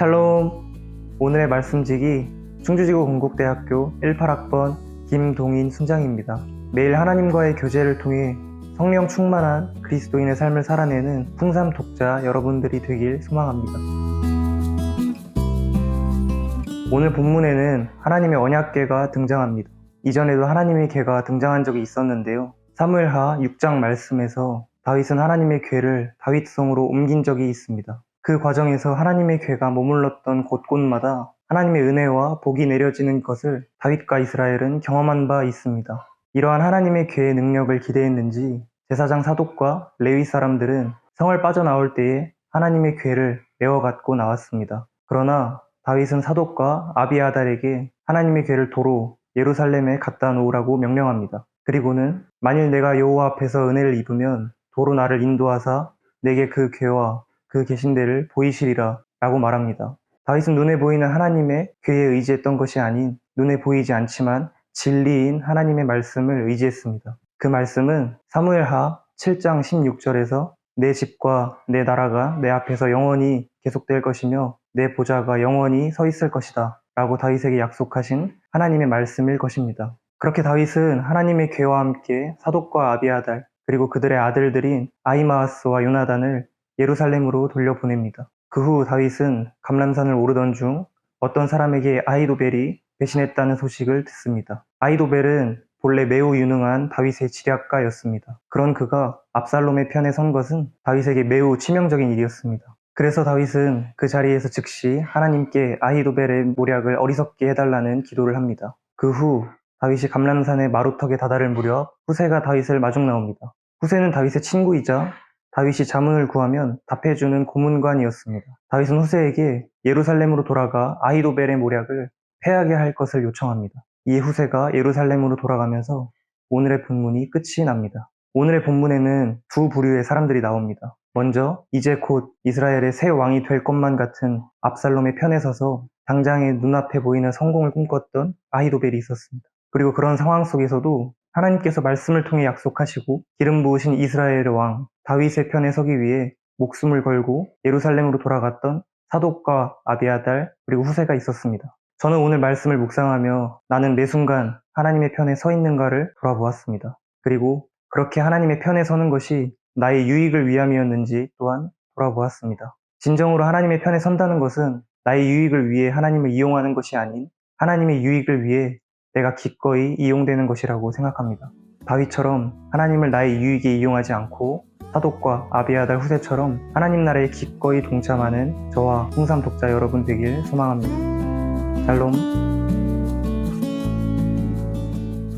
샬롬. 오늘의 말씀지기 충주지구 건국대학교 18학번 김동인 순장입니다. 매일 하나님과의 교제를 통해 성령 충만한 그리스도인의 삶을 살아내는 풍삼 독자 여러분들이 되길 소망합니다. 오늘 본문에는 하나님의 언약궤가 등장합니다. 이전에도 하나님의 궤가 등장한 적이 있었는데요. 사무엘하 6장 말씀에서 다윗은 하나님의 궤를 다윗성으로 옮긴 적이 있습니다. 그 과정에서 하나님의 궤가 머물렀던 곳곳마다 하나님의 은혜와 복이 내려지는 것을 다윗과 이스라엘은 경험한 바 있습니다. 이러한 하나님의 궤의 능력을 기대했는지 제사장 사독과 레위 사람들은 성을 빠져나올 때에 하나님의 궤를 메어 갖고 나왔습니다. 그러나 다윗은 사독과 아비아달에게 하나님의 궤를 도로 예루살렘에 갖다 놓으라고 명령합니다. 그리고는 만일 내가 여호와 앞에서 은혜를 입으면 도로 나를 인도하사 내게 그 궤와 그 계신 데를 보이시리라 라고 말합니다. 다윗은 눈에 보이는 하나님의 궤에 의지했던 것이 아닌 눈에 보이지 않지만 진리인 하나님의 말씀을 의지했습니다. 그 말씀은 사무엘하 7장 16절에서 내 집과 내 나라가 내 앞에서 영원히 계속될 것이며 내 보좌가 영원히 서 있을 것이다 라고 다윗에게 약속하신 하나님의 말씀일 것입니다. 그렇게 다윗은 하나님의 궤와 함께 사독과 아비아달 그리고 그들의 아들들인 아히마아스와 요나단을 예루살렘으로 돌려보냅니다. 그 후 다윗은 감람산을 오르던 중 어떤 사람에게 아히도벨이 배신했다는 소식을 듣습니다. 아히도벨은 본래 매우 유능한 다윗의 지략가였습니다. 그런 그가 압살롬의 편에 선 것은 다윗에게 매우 치명적인 일이었습니다. 그래서 다윗은 그 자리에서 즉시 하나님께 아히도벨의 모략을 어리석게 해달라는 기도를 합니다. 그 후 다윗이 감람산의 마루턱에 다다를 무렵 후세가 다윗을 마중 나옵니다. 후세는 다윗의 친구이자 다윗이 자문을 구하면 답해주는 고문관이었습니다. 다윗은 후세에게 예루살렘으로 돌아가 아히도벨의 모략을 패하게 할 것을 요청합니다. 이에 후세가 예루살렘으로 돌아가면서 오늘의 본문이 끝이 납니다. 오늘의 본문에는 두 부류의 사람들이 나옵니다. 먼저 이제 곧 이스라엘의 새 왕이 될 것만 같은 압살롬의 편에 서서 당장의 눈앞에 보이는 성공을 꿈꿨던 아히도벨이 있었습니다. 그리고 그런 상황 속에서도 하나님께서 말씀을 통해 약속하시고 기름 부으신 이스라엘의 왕 다윗의 편에 서기 위해 목숨을 걸고 예루살렘으로 돌아갔던 사독과 아비아달 그리고 후세가 있었습니다. 저는 오늘 말씀을 묵상하며 나는 매 순간 하나님의 편에 서 있는가를 돌아보았습니다. 그리고 그렇게 하나님의 편에 서는 것이 나의 유익을 위함이었는지 또한 돌아보았습니다. 진정으로 하나님의 편에 선다는 것은 나의 유익을 위해 하나님을 이용하는 것이 아닌 하나님의 유익을 위해 내가 기꺼이 이용되는 것이라고 생각합니다. 다윗처럼 하나님을 나의 유익에 이용하지 않고 사독과 아비아달 후세처럼 하나님 나라에 기꺼이 동참하는 저와 풍삼 독자 여러분 되길 소망합니다. 샬롬.